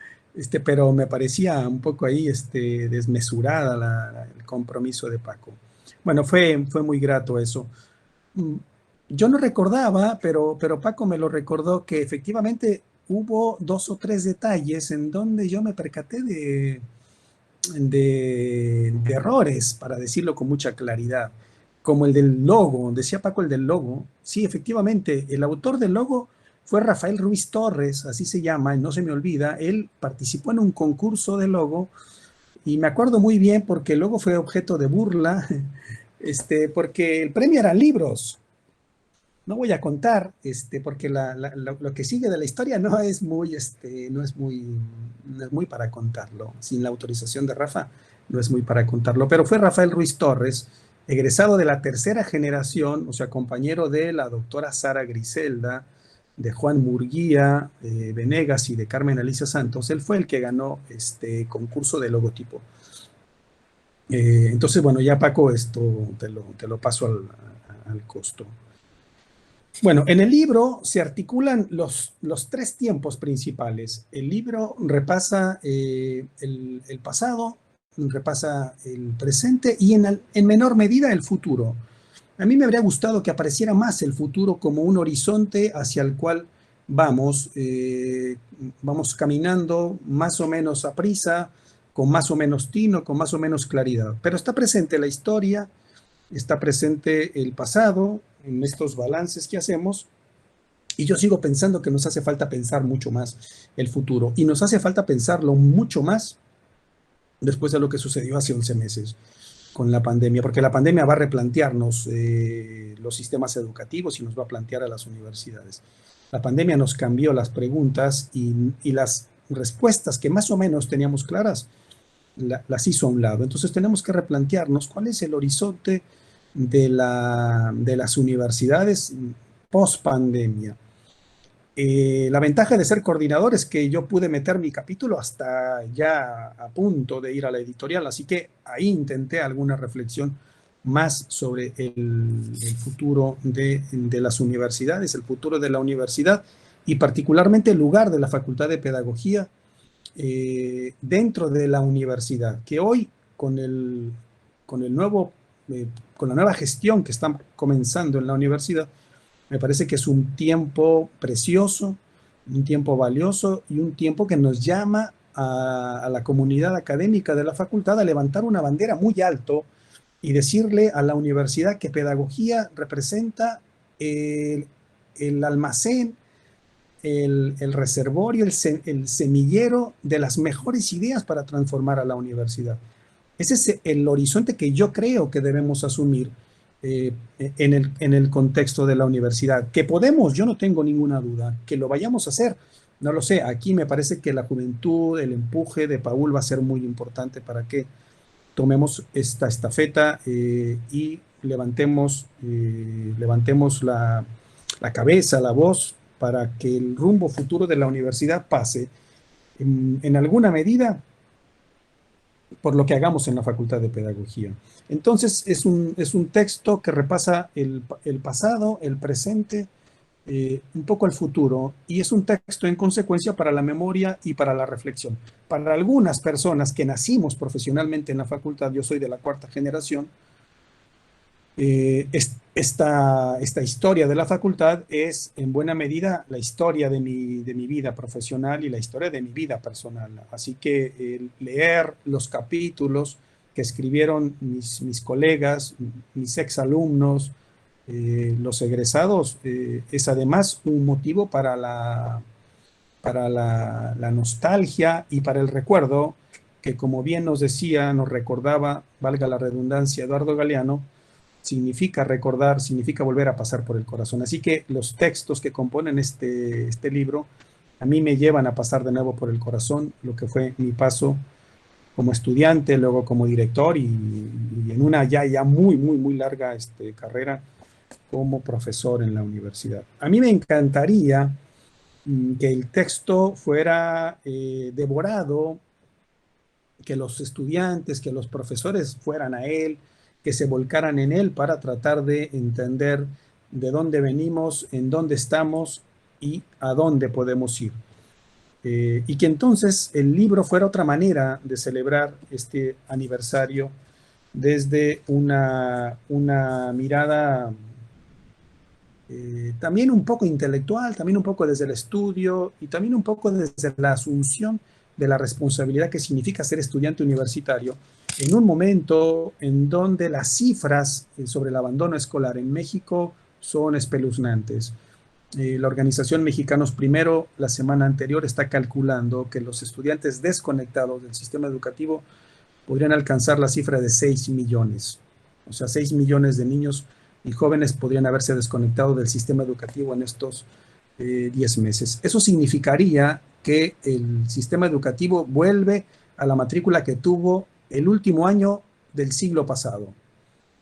pero me parecía un poco ahí desmesurada el compromiso de Paco. Bueno, fue muy grato eso. Yo no recordaba, pero Paco me lo recordó, que efectivamente hubo 2 o 3 detalles en donde yo me percaté de errores, para decirlo con mucha claridad, como el del logo. Decía Paco el del logo. Sí, efectivamente, el autor del logo fue Rafael Ruiz Torres, así se llama, no se me olvida. Él participó en un concurso de logo y me acuerdo muy bien porque el logo fue objeto de burla, porque el premio eran libros. No voy a contar, porque lo que sigue de la historia no es muy para contarlo. Sin la autorización de Rafa, no es muy para contarlo. Pero fue Rafael Ruiz Torres, egresado de la 3ª generación, o sea, compañero de la doctora Sara Griselda, de Juan Murguía, Venegas y de Carmen Alicia Santos. Él fue el que ganó este concurso de logotipo. Entonces, bueno, ya Paco, esto te lo paso al costo. Bueno, en el libro se articulan los 3 tiempos principales. El libro repasa el pasado, repasa el presente y en menor medida el futuro. A mí me habría gustado que apareciera más el futuro como un horizonte hacia el cual vamos caminando más o menos a prisa, con más o menos tino, con más o menos claridad. Pero está presente la historia, está presente el pasado en estos balances que hacemos, y yo sigo pensando que nos hace falta pensar mucho más el futuro, y nos hace falta pensarlo mucho más después de lo que sucedió hace 11 meses con la pandemia, porque la pandemia va a replantearnos los sistemas educativos y nos va a plantear a las universidades. La pandemia nos cambió las preguntas y las respuestas que más o menos teníamos claras, las hizo a un lado. Entonces tenemos que replantearnos cuál es el horizonte de las universidades post pandemia. La ventaja de ser coordinador es que yo pude meter mi capítulo hasta ya a punto de ir a la editorial, así que ahí intenté alguna reflexión más sobre el futuro de las universidades, el futuro de la universidad y particularmente el lugar de la Facultad de Pedagogía dentro de la universidad, que hoy con la nueva gestión que está comenzando en la universidad, me parece que es un tiempo precioso, un tiempo valioso y un tiempo que nos llama a la comunidad académica de la facultad a levantar una bandera muy alto y decirle a la universidad que pedagogía representa el almacén, el reservorio, el semillero de las mejores ideas para transformar a la universidad. Ese es el horizonte que yo creo que debemos asumir en el contexto de la universidad. Que podemos, yo no tengo ninguna duda, que lo vayamos a hacer, no lo sé, aquí me parece que la juventud, el empuje de Paul va a ser muy importante para que tomemos esta estafeta y levantemos la cabeza, la voz, para que el rumbo futuro de la universidad pase en alguna medida por lo que hagamos en la Facultad de Pedagogía. Entonces, es un texto que repasa el pasado, el presente, un poco el futuro, y es un texto en consecuencia para la memoria y para la reflexión. Para algunas personas que nacimos profesionalmente en la facultad, yo soy de la 4ª generación, esta historia de la facultad es en buena medida la historia de mi vida profesional y la historia de mi vida personal. Así que leer los capítulos que escribieron mis colegas, mis exalumnos, los egresados, es además un motivo para la nostalgia y para el recuerdo, que como bien nos recordaba, valga la redundancia, Eduardo Galeano, significa recordar, significa volver a pasar por el corazón. Así que los textos que componen este libro a mí me llevan a pasar de nuevo por el corazón lo que fue mi paso como estudiante, luego como director y en una ya muy larga carrera como profesor en la universidad. A mí me encantaría que el texto fuera devorado, que los estudiantes, que los profesores fueran a él, que se volcaran en él para tratar de entender de dónde venimos, en dónde estamos y a dónde podemos ir. Y que entonces el libro fuera otra manera de celebrar este aniversario desde una mirada también un poco intelectual, también un poco desde el estudio y también un poco desde la asunción de la responsabilidad que significa ser estudiante universitario en un momento en donde las cifras sobre el abandono escolar en México son espeluznantes. La organización Mexicanos Primero, la semana anterior, está calculando que los estudiantes desconectados del sistema educativo podrían alcanzar la cifra de 6 millones. O sea, 6 millones de niños y jóvenes podrían haberse desconectado del sistema educativo en estos 10 meses. Eso significaría que el sistema educativo vuelve a la matrícula que tuvo el último año del siglo pasado.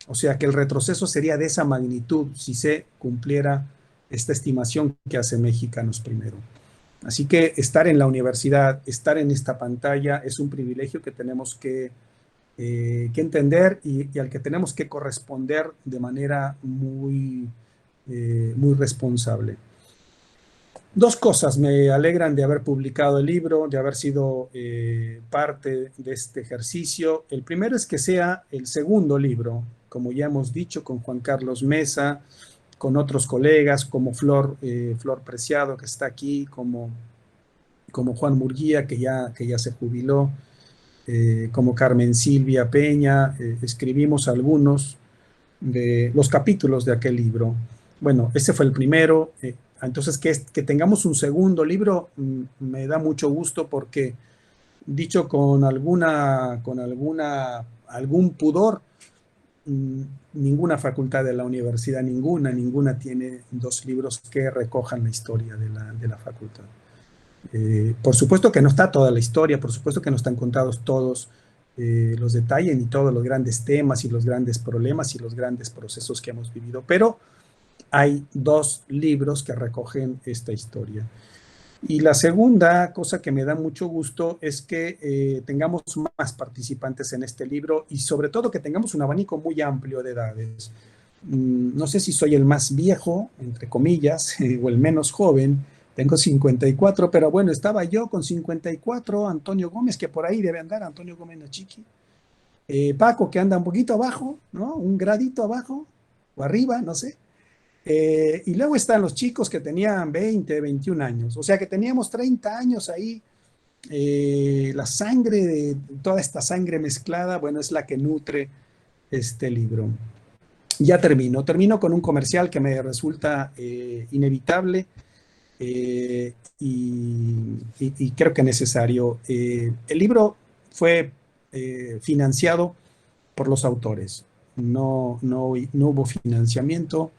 O sea que el retroceso sería de esa magnitud si se cumpliera esta estimación que hace Mexicanos Primero. Así que estar en la universidad, estar en esta pantalla es un privilegio que tenemos que entender y al que tenemos que corresponder de manera muy responsable. Dos cosas me alegran de haber publicado el libro, de haber sido parte de este ejercicio. El primero es que sea el segundo libro, como ya hemos dicho, con Juan Carlos Mesa, con otros colegas, como Flor Preciado, que está aquí, como Juan Murguía, que ya se jubiló, como Carmen Silvia Peña, escribimos algunos de los capítulos de aquel libro. Bueno, ese fue el primero. Entonces, que tengamos un segundo libro me da mucho gusto porque, dicho con algún pudor, ninguna facultad de la universidad, ninguna tiene 2 libros que recojan la historia de la facultad. Por supuesto que no está toda la historia, por supuesto que no están contados todos los detalles ni todos los grandes temas y los grandes problemas y los grandes procesos que hemos vivido, pero hay 2 libros que recogen esta historia. Y la segunda cosa que me da mucho gusto es que tengamos más participantes en este libro y sobre todo que tengamos un abanico muy amplio de edades. No sé si soy el más viejo, entre comillas, o el menos joven. Tengo 54, pero bueno, estaba yo con 54, Antonio Gómez, que por ahí debe andar, Antonio Gómez Nachiqui. Paco, que anda un poquito abajo, ¿no? Un gradito abajo, o arriba, no sé. Y luego están los chicos que tenían 20, 21 años. O sea que teníamos 30 años ahí. La sangre, toda esta sangre mezclada, bueno, es la que nutre este libro. Ya termino con un comercial que me resulta inevitable y creo que necesario. El libro fue financiado por los autores. No hubo financiamiento,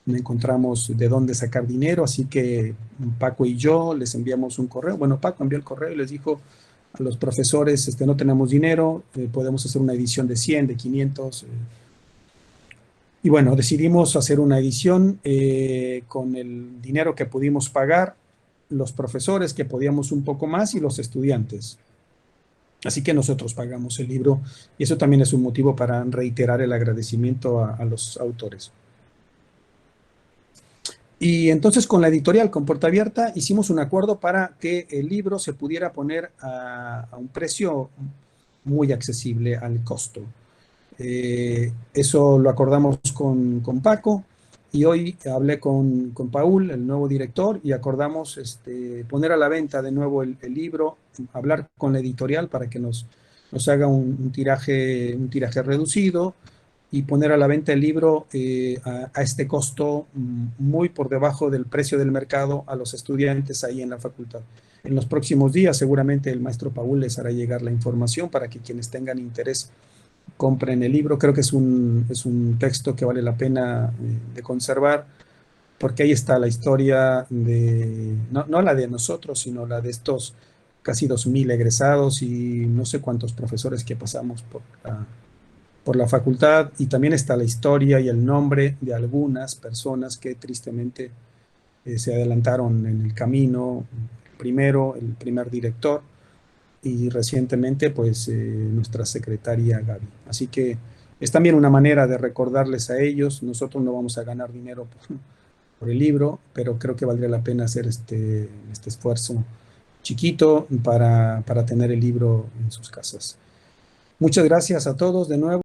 no encontramos de dónde sacar dinero, así que Paco y yo les enviamos un correo. Bueno, Paco envió el correo y les dijo a los profesores, no tenemos dinero, podemos hacer una edición de 100, de 500. Y bueno, decidimos hacer una edición con el dinero que pudimos pagar, los profesores que podíamos un poco más y los estudiantes. Así que nosotros pagamos el libro y eso también es un motivo para reiterar el agradecimiento a los autores. Y entonces con la editorial, con Puerta Abierta, hicimos un acuerdo para que el libro se pudiera poner a un precio muy accesible al costo. Eso lo acordamos con Paco y hoy hablé con Paul, el nuevo director, y acordamos poner a la venta de nuevo el libro, hablar con la editorial para que nos haga un tiraje reducido y poner a la venta el libro a este costo muy por debajo del precio del mercado a los estudiantes ahí en la facultad. En los próximos días seguramente el maestro Paul les hará llegar la información para que quienes tengan interés compren el libro. Creo que es un texto que vale la pena de conservar, porque ahí está la historia de, no la de nosotros, sino la de estos casi 2,000 egresados y no sé cuántos profesores que pasamos por la facultad, y también está la historia y el nombre de algunas personas que tristemente se adelantaron en el camino, el primer director, y recientemente pues nuestra secretaria Gaby. Así que es también una manera de recordarles a ellos. Nosotros no vamos a ganar dinero por el libro, pero creo que valdría la pena hacer este esfuerzo chiquito para tener el libro en sus casas. Muchas gracias a todos de nuevo.